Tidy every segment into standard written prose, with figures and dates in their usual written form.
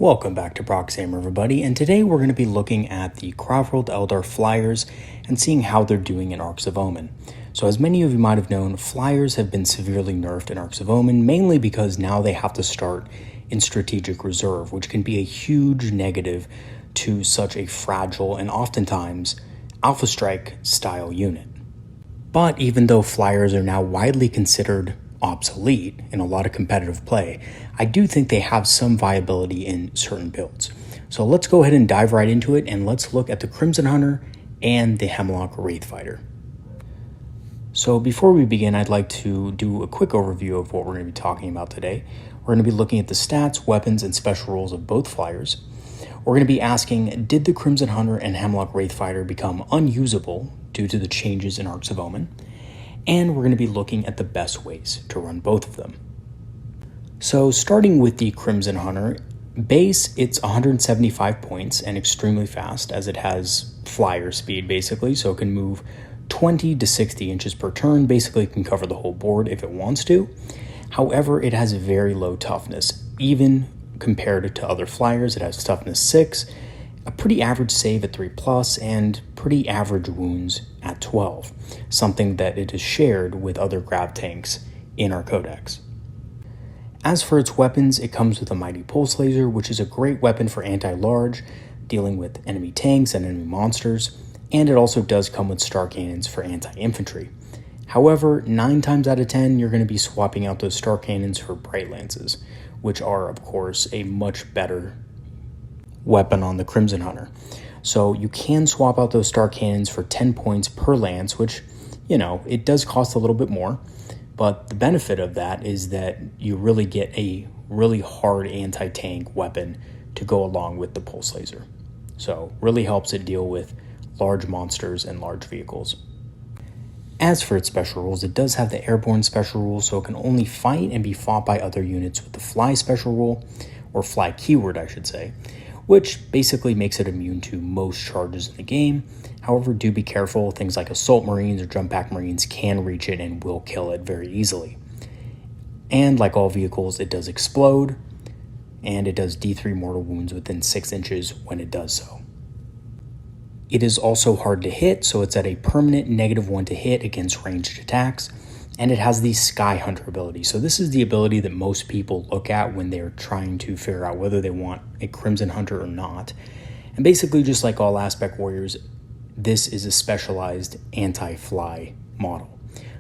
Welcome back to Proxam, everybody, and today we're going to be looking at the Craftworld Eldar flyers and seeing how they're doing in Arks of Omen. So as many of you might have known, flyers have been severely nerfed in Arks of Omen, mainly because now they have to start in strategic reserve, which can be a huge negative to such a fragile and oftentimes Alpha Strike style unit. But even though flyers are now widely considered obsolete in a lot of competitive play, I do think they have some viability in certain builds. So let's go ahead and dive right into it, and let's look at the Crimson Hunter and the Hemlock Wraithfighter. So before we begin, I'd like to do a quick overview of what we're going to be talking about today. We're going to be looking at the stats, weapons, and special rules of both flyers. We're going to be asking, did the Crimson Hunter and Hemlock Wraithfighter become unusable due to the changes in Arks of Omen? And we're going to be looking at the best ways to run both of them. So starting with the Crimson Hunter, base, it's 175 points and extremely fast, as it has flyer speed basically, so it can move 20 to 60 inches per turn, basically can cover the whole board if it wants to. However, it has very low toughness, even compared to other flyers. It has toughness 6, a pretty average save at 3+, and pretty average wounds at 12, something that it is shared with other grav tanks in our codex. As for its weapons, it comes with a mighty pulse laser, which is a great weapon for anti-large, dealing with enemy tanks and enemy monsters, and it also does come with star cannons for anti-infantry. However, 9 times out of 10, you're going to be swapping out those star cannons for bright lances, which are, of course, a much better weapon on the Crimson Hunter. So you can swap out those star cannons for 10 points per lance, which, it does cost a little bit more, but the benefit of that is that you really get a really hard anti-tank weapon to go along with the pulse laser. So really helps it deal with large monsters and large vehicles. As for its special rules, it does have the airborne special rule, so it can only fight and be fought by other units with the fly special rule, or fly keyword I should say, which basically makes it immune to most charges in the game. However, do be careful, things like assault marines or jump pack marines can reach it and will kill it very easily. And like all vehicles, it does explode, and it does D3 mortal wounds within 6 inches when it does so. It is also hard to hit, so it's at a permanent -1 to hit against ranged attacks, and it has the Sky Hunter ability. So this is the ability that most people look at when they're trying to figure out whether they want a Crimson Hunter or not. And basically, just like all Aspect Warriors, this is a specialized anti-fly model.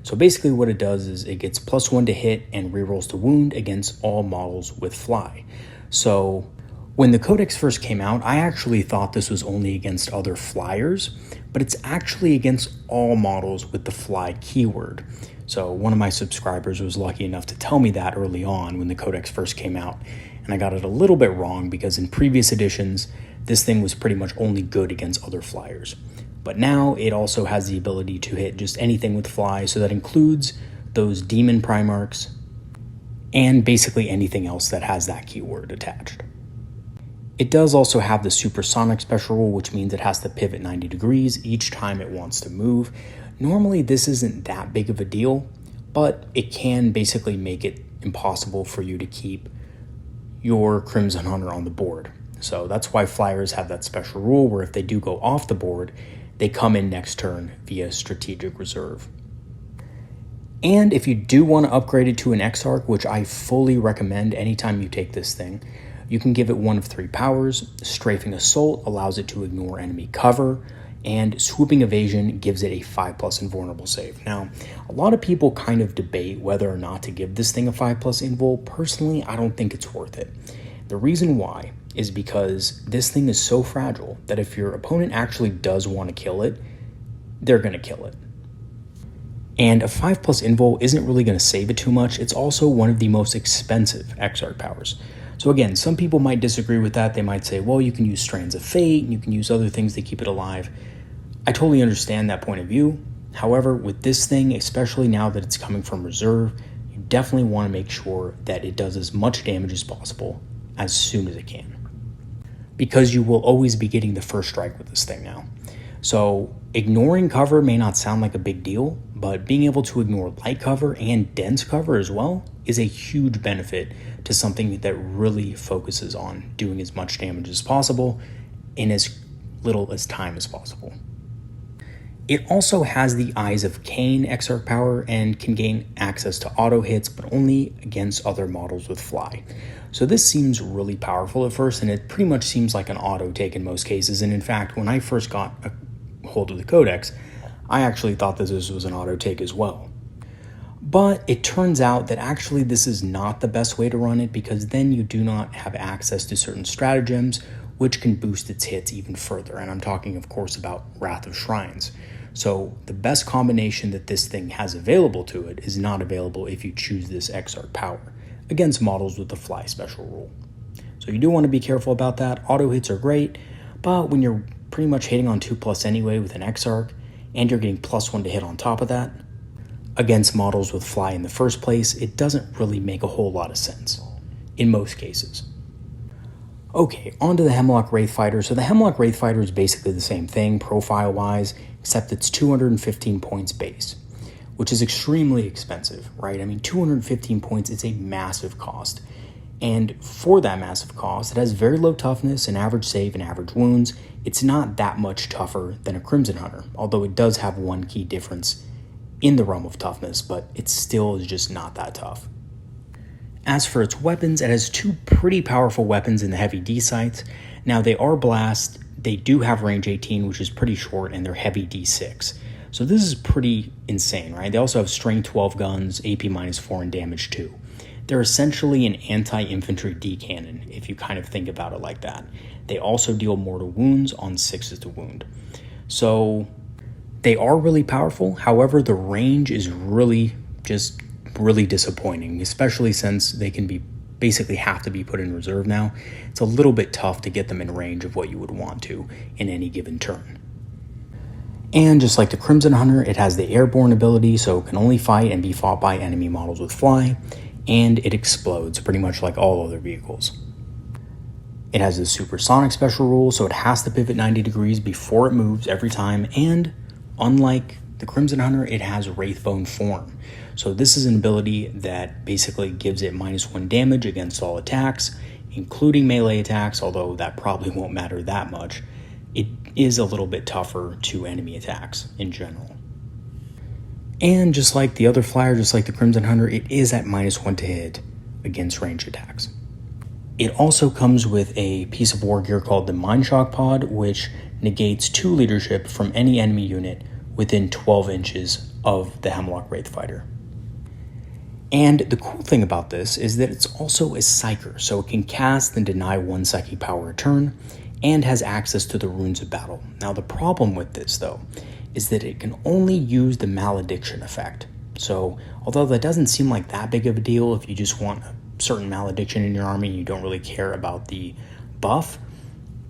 So basically what it does is it gets +1 to hit and rerolls to wound against all models with fly. So when the Codex first came out, I actually thought this was only against other flyers, but it's actually against all models with the fly keyword. So one of my subscribers was lucky enough to tell me that early on when the Codex first came out, and I got it a little bit wrong because in previous editions, this thing was pretty much only good against other flyers. But now it also has the ability to hit just anything with fly, so that includes those demon Primarchs and basically anything else that has that keyword attached. It does also have the supersonic special rule, which means it has to pivot 90 degrees each time it wants to move. Normally this isn't that big of a deal, but it can basically make it impossible for you to keep your Crimson Hunter on the board. So that's why flyers have that special rule where if they do go off the board, they come in next turn via strategic reserve. And if you do want to upgrade it to an Exarch, which I fully recommend anytime you take this thing, you can give it one of 3 powers. Strafing Assault allows it to ignore enemy cover, and Swooping Evasion gives it a 5+ invulnerable save. Now, a lot of people kind of debate whether or not to give this thing a 5+ invul. Personally, I don't think it's worth it. The reason why is because this thing is so fragile that if your opponent actually does want to kill it, they're going to kill it. And a 5+ invul isn't really going to save it too much. It's also one of the most expensive Exarch powers. So again, some people might disagree with that. They might say, well, you can use Strands of Fate, and you can use other things to keep it alive. I totally understand that point of view. However, with this thing, especially now that it's coming from reserve, you definitely want to make sure that it does as much damage as possible as soon as it can, because you will always be getting the first strike with this thing now. So Ignoring cover may not sound like a big deal, but being able to ignore light cover and dense cover as well is a huge benefit to something that really focuses on doing as much damage as possible in as little as time as possible. It also has the Eyes of Cain Exarch power and can gain access to auto hits, but only against other models with fly. So this seems really powerful at first, and it pretty much seems like an auto take in most cases. And in fact, when I first got a hold of the codex, I actually thought that this was an auto take as well. But it turns out that actually this is not the best way to run it, because then you do not have access to certain stratagems which can boost its hits even further. And I'm talking, of course, about Wrath of Shrines. So the best combination that this thing has available to it is not available if you choose this Exarch power against models with the fly special rule. So you do want to be careful about that. Auto hits are great, but when you're pretty much hitting on 2+ anyway with an Exarch, and you're getting +1 to hit on top of that, against models with fly in the first place, it doesn't really make a whole lot of sense, in most cases. Okay, on to the Hemlock Wraithfighter. So the Hemlock Wraithfighter is basically the same thing, profile-wise, except it's 215 points base, which is extremely expensive, right? I mean, 215 points is a massive cost. And for that massive cost, it has very low toughness, an average save, and average wounds. It's not that much tougher than a Crimson Hunter, although it does have one key difference in the realm of toughness, but it still is just not that tough. As for its weapons, it has two pretty powerful weapons in the heavy D sights. Now they are blast, they do have range 18, which is pretty short, and they're heavy D6. So this is pretty insane, right? They also have strength 12 guns, AP -4, and damage 2. They're essentially an anti-infantry D cannon, if you kind of think about it like that. They also deal mortal wounds on 6s to wound. So they are really powerful. However, the range is really disappointing, especially since they can be basically have to be put in reserve now. It's a little bit tough to get them in range of what you would want to in any given turn. And just like the Crimson Hunter, it has the airborne ability, so it can only fight and be fought by enemy models with fly, and it explodes pretty much like all other vehicles. It has the supersonic special rule, so it has to pivot 90 degrees before it moves every time, and unlike the Crimson Hunter, it has Wraithbone form. So this is an ability that basically gives it -1 damage against all attacks, including melee attacks, although that probably won't matter that much. It is a little bit tougher to enemy attacks in general. And just like the other flyer, just like the Crimson Hunter, it is at -1 to hit against ranged attacks. It also comes with a piece of war gear called the Mind Shock Pod, which negates 2 leadership from any enemy unit within 12 inches of the Hemlock Wraithfighter. And the cool thing about this is that it's also a Psyker, so it can cast and deny 1 psychic power a turn, and has access to the Runes of Battle. Now the problem with this, though, is that it can only use the Malediction effect. So although that doesn't seem like that big of a deal if you just want a certain Malediction in your army and you don't really care about the buff,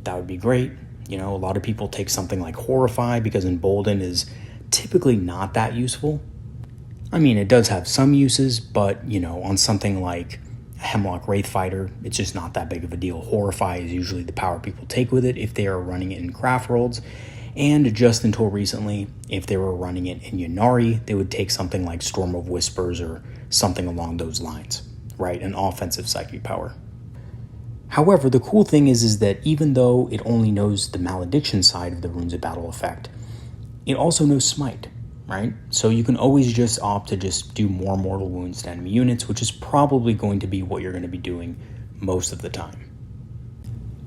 that would be great. You know, a lot of people take something like Horrify because Embolden is typically not that useful. I mean, it does have some uses, but, you know, on something like a Hemlock Wraithfighter, it's just not that big of a deal. Horrify is usually the power people take with it if they are running it in Craftworlds. And just until recently, if they were running it in Ynnari, they would take something like Storm of Whispers or something along those lines, right? An offensive psychic power. However, the cool thing is that even though it only knows the Malediction side of the Runes of Battle effect, it also knows Smite, right? So you can always just opt to just do more mortal wounds to enemy units, which is probably going to be what you're going to be doing most of the time.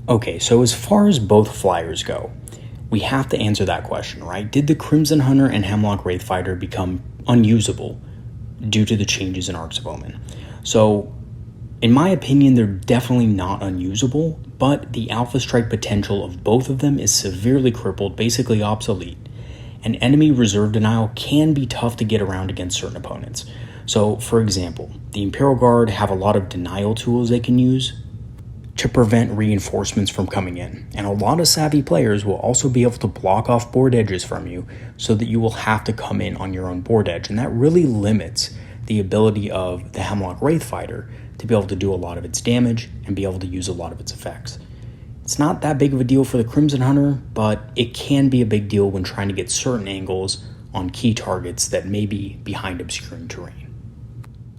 Okay, so as far as both flyers go, we have to answer that question, right? Did the Crimson Hunter and Hemlock Wraithfighter become unusable due to the changes in Arks of Omen? So, in my opinion, they're definitely not unusable, but the Alpha Strike potential of both of them is severely crippled, basically obsolete. And enemy reserve denial can be tough to get around against certain opponents. So, for example, the Imperial Guard have a lot of denial tools they can use to prevent reinforcements from coming in. And a lot of savvy players will also be able to block off board edges from you so that you will have to come in on your own board edge. And that really limits the ability of the Hemlock Wraithfighter to be able to do a lot of its damage and be able to use a lot of its effects. It's not that big of a deal for the Crimson Hunter, but it can be a big deal when trying to get certain angles on key targets that may be behind obscuring terrain.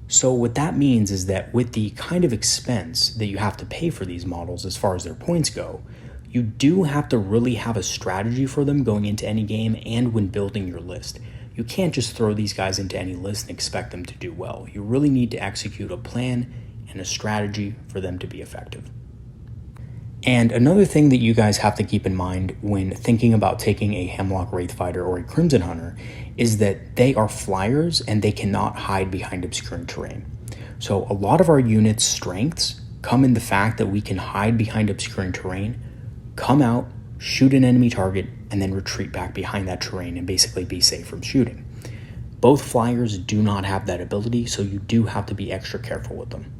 So what that means is that with the kind of expense that you have to pay for these models as far as their points go, you do have to really have a strategy for them going into any game and when building your list. You can't just throw these guys into any list and expect them to do well. You really need to execute a plan and a strategy for them to be effective. And another thing that you guys have to keep in mind when thinking about taking a Hemlock Wraithfighter or a Crimson Hunter is that they are flyers and they cannot hide behind obscuring terrain. So a lot of our units' strengths come in the fact that we can hide behind obscuring terrain, come out, shoot an enemy target, and then retreat back behind that terrain and basically be safe from shooting. Both flyers do not have that ability, so you do have to be extra careful with them.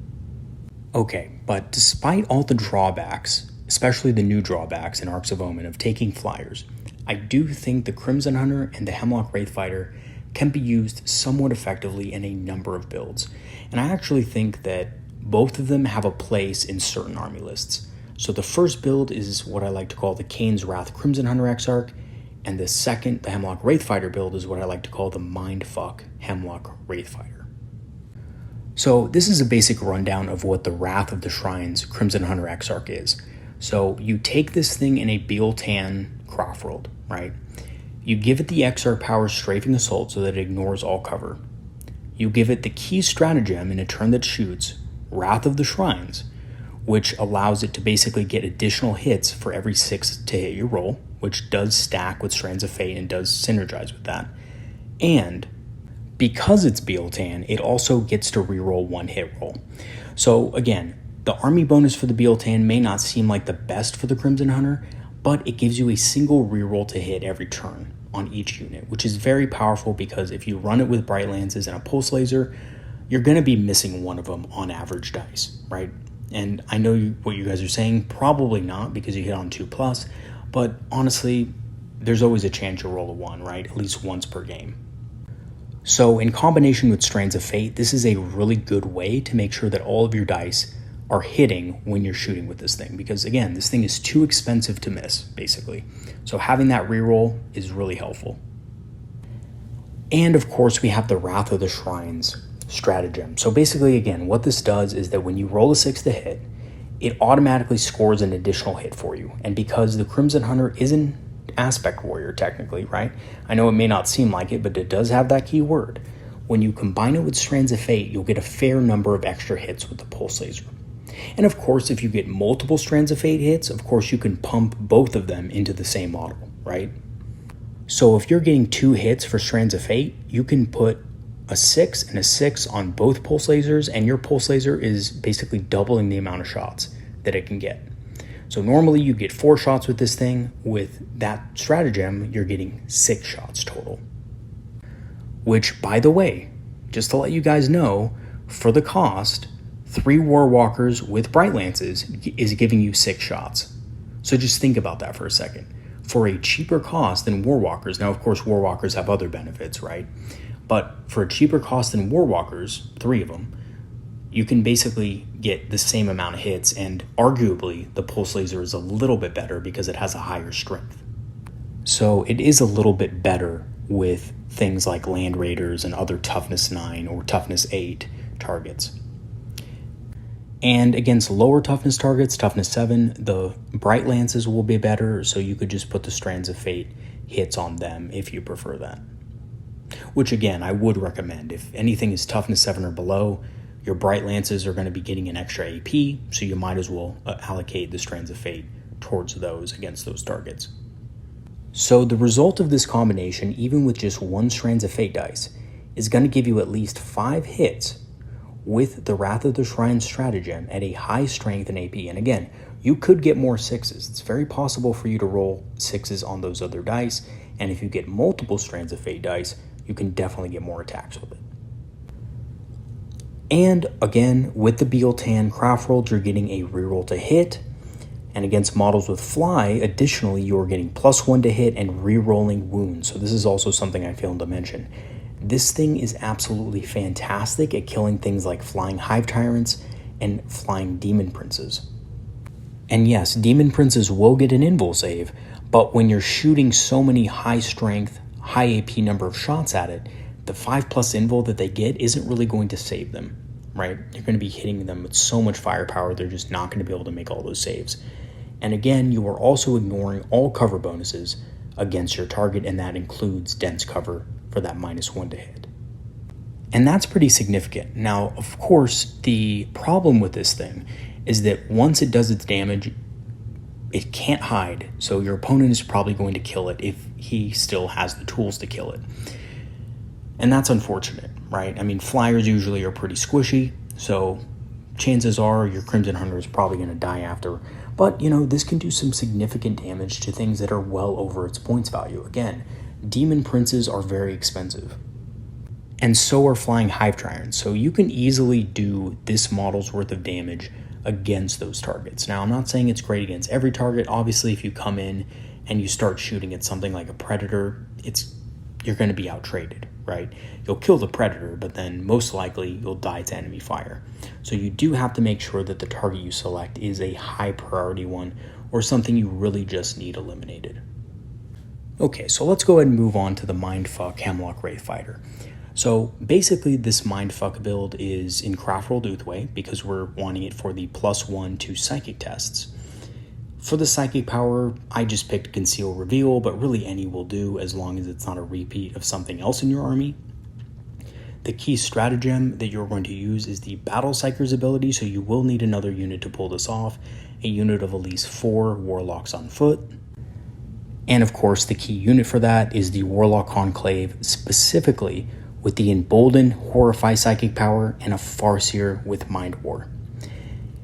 Okay, but despite all the drawbacks, especially the new drawbacks in Arks of Omen of taking flyers, I do think the Crimson Hunter and the Hemlock Wraithfighter can be used somewhat effectively in a number of builds, and I actually think that both of them have a place in certain army lists. So the first build is what I like to call the Kane's Wrath Crimson Hunter Exarch, and the second, the Hemlock Wraithfighter build, is what I like to call the Mindfuck Hemlock Wraithfighter. So this is a basic rundown of what the Wrath of the Shrines Crimson Hunter Exarch is. So you take this thing in a Beal-Tan Craftworld, right? You give it the Exarch power Strafing Assault so that it ignores all cover. You give it the key stratagem in a turn that shoots, Wrath of the Shrines, which allows it to basically get additional hits for every 6 to hit you roll, which does stack with Strands of Fate and does synergize with that. And because it's Beal-Tan, it also gets to reroll 1 hit roll. So again, the army bonus for the Beal-Tan may not seem like the best for the Crimson Hunter, but it gives you a single reroll to hit every turn on each unit, which is very powerful because if you run it with Bright Lances and a Pulse Laser, you're going to be missing one of them on average dice, right? And I know what you guys are saying, probably not because you hit on 2+, but honestly, there's always a chance you'll roll a 1, right? At least once per game. So in combination with Strands of Fate, this is a really good way to make sure that all of your dice are hitting when you're shooting with this thing, because again, this thing is too expensive to miss, basically. So having that reroll is really helpful. And of course, we have the Wrath of the Shrines stratagem. So basically, again, what this does is that when you roll a 6 to hit, it automatically scores an additional hit for you. And because the Crimson Hunter is an aspect warrior, technically, right? I know it may not seem like it, but it does have that key word. When you combine it with Strands of Fate, you'll get a fair number of extra hits with the Pulse Laser. And of course, if you get multiple Strands of Fate hits, of course you can pump both of them into the same model, right? So if you're getting 2 hits for Strands of Fate, you can put a 6 and a 6 on both Pulse Lasers, and your Pulse Laser is basically doubling the amount of shots that it can get. So normally you get 4 shots with this thing. With that stratagem, you're getting 6 shots total. Which, by the way, just to let you guys know, for the cost, 3 Warwalkers with Bright Lances is giving you 6 shots. So just think about that for a second. For a cheaper cost than Warwalkers, now of course Warwalkers have other benefits, right? But for a cheaper cost than Warwalkers, 3 of them, you can basically get the same amount of hits, and arguably the Pulse Laser is a little bit better because it has a higher strength. So it is a little bit better with things like Land Raiders and other Toughness 9 or Toughness 8 targets. And against lower toughness targets, Toughness 7, the Bright Lances will be better, so you could just put the Strands of Fate hits on them if you prefer that. Which again, I would recommend. If anything is Toughness 7 or below, your Bright Lances are going to be getting an extra AP, so you might as well allocate the Strands of Fate towards those against those targets. So the result of this combination, even with just 1 Strands of Fate dice, is going to give you at least 5 hits with the Wrath of the Shrine stratagem at a high strength and AP. And again, you could get more 6s. It's very possible for you to roll 6s on those other dice, and if you get multiple Strands of Fate dice, you can definitely get more attacks with it. And again, with the Beal-Tan Craftworld, you're getting a reroll to hit, and against models with Fly, additionally, you're getting +1 to hit and re-rolling wounds. So this is also something I failed to mention. This thing is absolutely fantastic at killing things like flying Hive Tyrants and flying Demon Princes. And yes, Demon Princes will get an invul save, but when you're shooting so many high strength, high AP number of shots at it, the 5+ invul that they get isn't really going to save them, right? You're going to be hitting them with so much firepower, they're just not going to be able to make all those saves. And again, you are also ignoring all cover bonuses against your target, and that includes dense cover for that -1 to hit. And that's pretty significant. Now, of course, the problem with this thing is that once it does its damage, it can't hide, so your opponent is probably going to kill it if he still has the tools to kill it. And that's unfortunate, right? I mean, flyers usually are pretty squishy, so chances are your Crimson Hunter is probably going to die after. But, this can do some significant damage to things that are well over its points value. Again, Demon Princes are very expensive. And so are Flying Hive Tyrants, so you can easily do this model's worth of damage against those targets. Now, I'm not saying it's great against every target. Obviously, if you come in and you start shooting at something like a Predator, you're going to be out-traded, right? You'll kill the Predator, but then most likely you'll die to enemy fire. So you do have to make sure that the target you select is a high priority one or something you really just need eliminated. Okay, so let's go ahead and move on to the Mindfuck Hemlock Wraithfighter. So basically this Mindfuck build is in Craftworld Uthway because we're wanting it for the +1 to Psychic tests. For the Psychic power, I just picked Conceal Reveal, but really any will do as long as it's not a repeat of something else in your army. The key stratagem that you're going to use is the Battle Psyker's ability, so you will need another unit to pull this off, a unit of at least 4 Warlocks on foot. And of course, the key unit for that is the Warlock Conclave, specifically with the Embolden, Horrify Psychic power, and a Farseer with Mind War.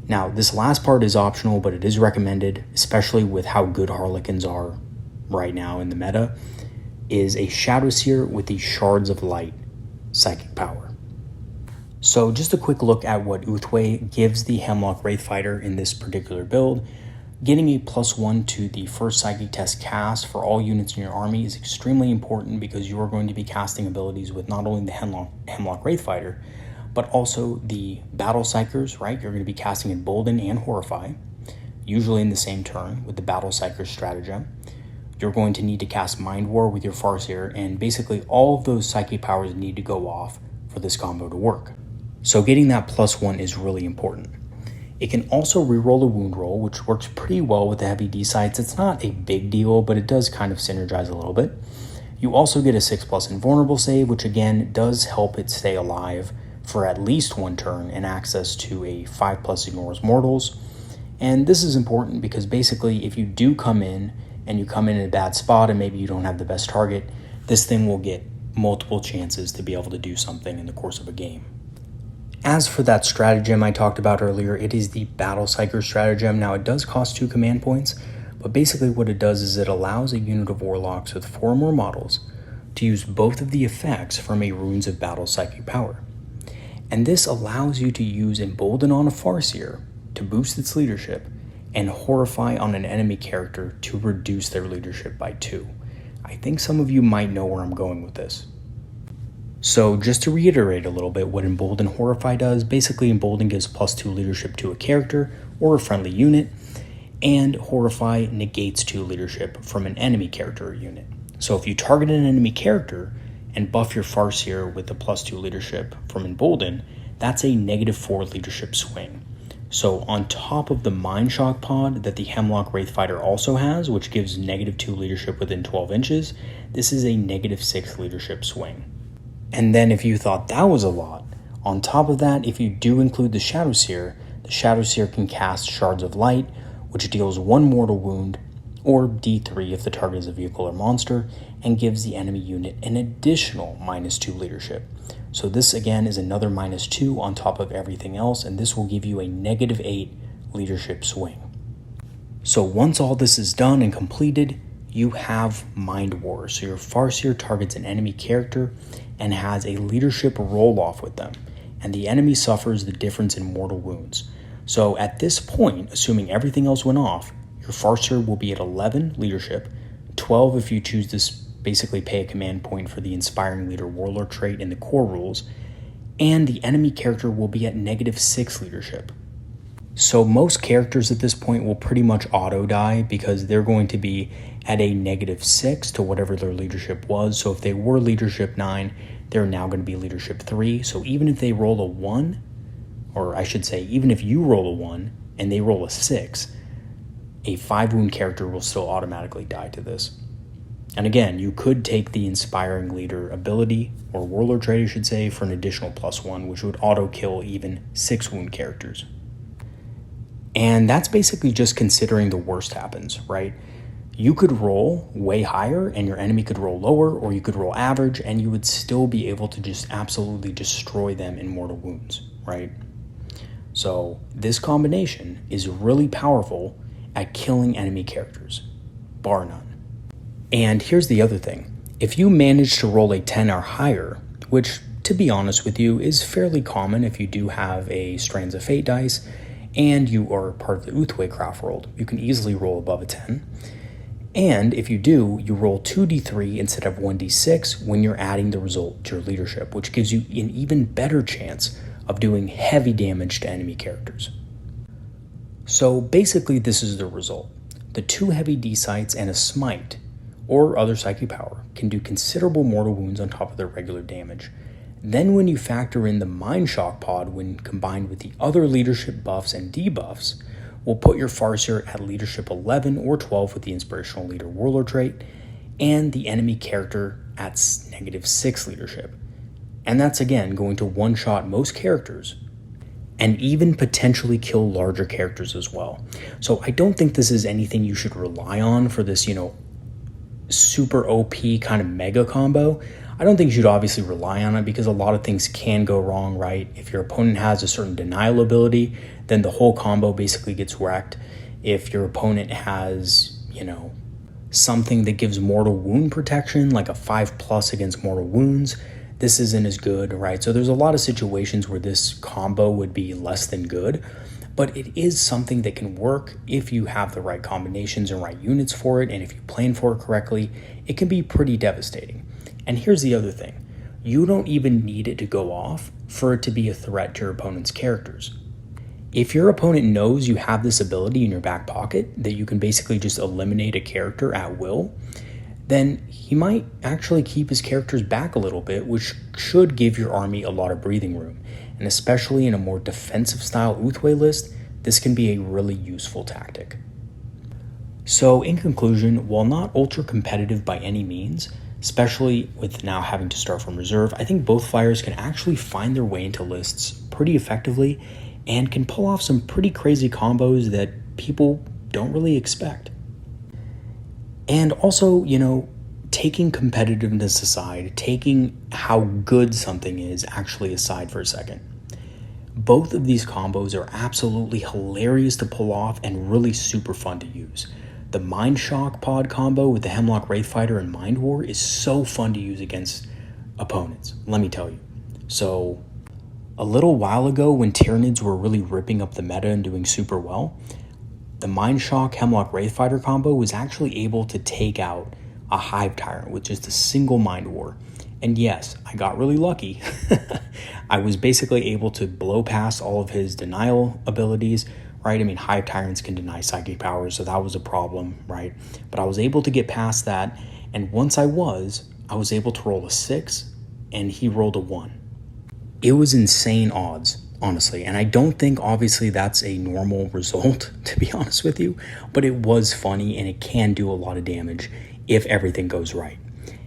Now, this last part is optional, but it is recommended, especially with how good Harlequins are right now in the meta, is a Shadowseer with the Shards of Light Psychic power. So just a quick look at what Uthway gives the Hemlock Wraithfighter in this particular build. Getting a +1 to the first Psychic test cast for all units in your army is extremely important because you are going to be casting abilities with not only the Hemlock Wraithfighter, but also the Battle Psykers, right? You're going to be casting Embolden and Horrify, usually in the same turn with the Battle Psyker stratagem. You're going to need to cast Mind War with your Farseer, and basically all of those Psychic powers need to go off for this combo to work. So getting that +1 is really important. It can also reroll a wound roll, which works pretty well with the heavy D sights. It's not a big deal, but it does kind of synergize a little bit. You also get a 6+ invulnerable save, which again does help it stay alive for at least 1 turn and access to a 5+ ignores mortals. And this is important because basically if you do come in and you come in a bad spot and maybe you don't have the best target, this thing will get multiple chances to be able to do something in the course of a game. As for that stratagem I talked about earlier, it is the Battle Psyker stratagem. Now it does cost 2 command points, but basically what it does is it allows a unit of Warlocks with 4 or more models to use both of the effects from a Runes of Battle Psychic power. And this allows you to use Embolden on a Farseer to boost its leadership and Horrify on an enemy character to reduce their leadership by 2. I think some of you might know where I'm going with this. So just to reiterate a little bit what Embolden Horrify does, basically Embolden gives +2 leadership to a character or a friendly unit, and Horrify negates 2 leadership from an enemy character or unit. So if you target an enemy character and buff your Farseer with the +2 leadership from Embolden, that's a -4 leadership swing. So on top of the Mind Shock pod that the Hemlock Wraithfighter also has, which gives -2 leadership within 12 inches, this is a -6 leadership swing. And then if you thought that was a lot, on top of that, if you do include the Shadowseer can cast Shards of Light, which deals 1 mortal wound, or D3 if the target is a vehicle or monster, and gives the enemy unit an additional -2 leadership. So this again is another -2 on top of everything else, and this will give you a -8 leadership swing. So once all this is done and completed, you have Mind War. So your Farseer targets an enemy character and has a leadership roll-off with them, and the enemy suffers the difference in mortal wounds. So at this point, assuming everything else went off, your Farseer will be at 11 leadership, 12 if you choose to basically pay a command point for the Inspiring Leader Warlord trait in the core rules, and the enemy character will be at -6 leadership. So most characters at this point will pretty much auto die because they're going to be at a -6 to whatever their leadership was. So if they were leadership 9, they're now going to be leadership 3. So even if they roll a 1, or I should say, even if you roll a 1 and they roll a 6, a 5 wound character will still automatically die to this. And again, you could take the Inspiring Leader ability, or Warlord trait I should say, for an additional +1, which would auto kill even 6 wound characters. And that's basically just considering the worst happens, right? You could roll way higher and your enemy could roll lower, or you could roll average and you would still be able to just absolutely destroy them in mortal wounds, right? So this combination is really powerful at killing enemy characters, bar none. And here's the other thing. If you manage to roll a 10 or higher, which to be honest with you is fairly common if you do have a Strands of Fate dice and you are part of the Uthway Craftworld, you can easily roll above a 10. And if you do, you roll 2d3 instead of 1d6 when you're adding the result to your leadership, which gives you an even better chance of doing heavy damage to enemy characters. So basically this is the result. The 2 heavy D-sites and a smite, or other psychic power, can do considerable mortal wounds on top of their regular damage. Then when you factor in the Mind Shock pod when combined with the other leadership buffs and debuffs, will put your Farseer at leadership 11 or 12 with the Inspirational Leader Warlord trait, and the enemy character at -6 leadership. And that's again going to one-shot most characters, and even potentially kill larger characters as well. So I don't think this is anything you should rely on for this, super OP kind of mega combo. I don't think you should obviously rely on it because a lot of things can go wrong, right? If your opponent has a certain denial ability, then the whole combo basically gets wrecked. If your opponent has, something that gives mortal wound protection, like a 5+ against mortal wounds, this isn't as good, right? So there's a lot of situations where this combo would be less than good, but it is something that can work if you have the right combinations and right units for it, and if you plan for it correctly, it can be pretty devastating. And here's the other thing. You don't even need it to go off for it to be a threat to your opponent's characters. If your opponent knows you have this ability in your back pocket, that you can basically just eliminate a character at will, then he might actually keep his characters back a little bit, which should give your army a lot of breathing room. And especially in a more defensive style Uthway list, this can be a really useful tactic. So in conclusion, while not ultra competitive by any means, especially with now having to start from reserve, I think both flyers can actually find their way into lists pretty effectively and can pull off some pretty crazy combos that people don't really expect. And also, taking competitiveness aside, taking how good something is actually aside for a second, both of these combos are absolutely hilarious to pull off and really super fun to use. The Mind Shock pod combo with the Hemlock Wraithfighter and Mind War is so fun to use against opponents, let me tell you. So a little while ago when Tyranids were really ripping up the meta and doing super well, the Mind Shock Hemlock Wraithfighter combo was actually able to take out a Hive Tyrant with just a single Mind War. And yes, I got really lucky. I was basically able to blow past all of his denial abilities, right? I mean, Hive Tyrants can deny psychic powers, so that was a problem, right? But I was able to get past that, and once I was able to roll a 6, and he rolled a 1. It was insane odds, honestly, and I don't think obviously that's a normal result, to be honest with you, but it was funny and it can do a lot of damage if everything goes right.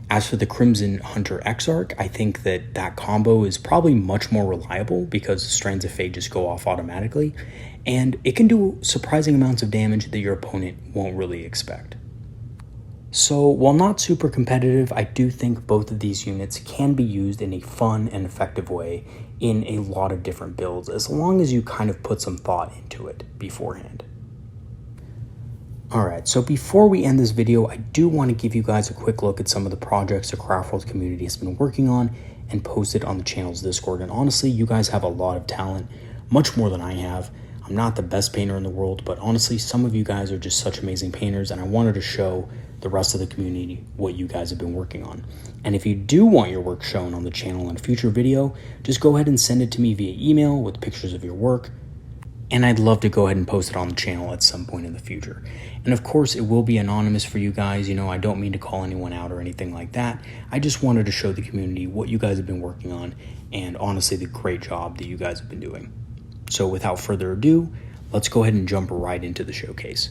As for the Crimson Hunter Exarch, I think that combo is probably much more reliable because Strands of Fate just go off automatically, and it can do surprising amounts of damage that your opponent won't really expect. So while not super competitive, I do think both of these units can be used in a fun and effective way in a lot of different builds, as long as you kind of put some thought into it beforehand. Alright, so before we end this video, I do want to give you guys a quick look at some of the projects the Craftworld community has been working on and posted on the channel's Discord. And honestly, you guys have a lot of talent, much more than I have. I'm not the best painter in the world, but honestly, some of you guys are just such amazing painters, and I wanted to show the rest of the community what you guys have been working on. And if you do want your work shown on the channel in a future video, just go ahead and send it to me via email with pictures of your work. and I'd love to go ahead and post it on the channel at some point in the future. And of course, it will be anonymous for you guys. You know, I don't mean to call anyone out or anything like that. I just wanted to show the community what you guys have been working on, and honestly, the great job that you guys have been doing. So without further ado, let's go ahead and jump right into the showcase.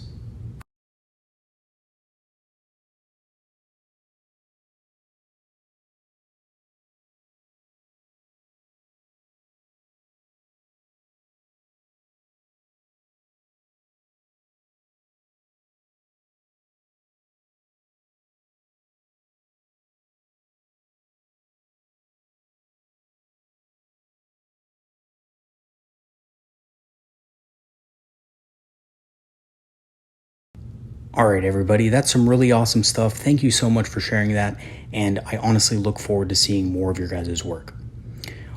Alright everybody, that's some really awesome stuff. Thank you so much for sharing that, and I honestly look forward to seeing more of your guys' work.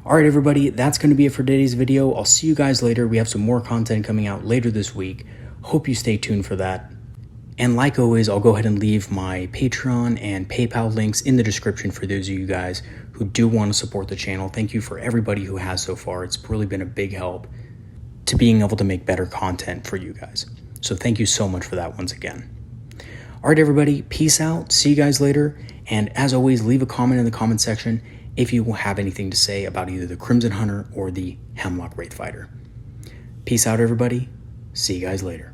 Alright everybody, that's going to be it for today's video. I'll see you guys later. We have some more content coming out later this week. Hope you stay tuned for that. And like always, I'll go ahead and leave my Patreon and PayPal links in the description for those of you guys who do want to support the channel. Thank you for everybody who has so far. It's really been a big help to being able to make better content for you guys. So thank you so much for that once again. All right, everybody, peace out. See you guys later. And as always, leave a comment in the comment section if you have anything to say about either the Crimson Hunter or the Hemlock Wraithfighter. Peace out, everybody. See you guys later.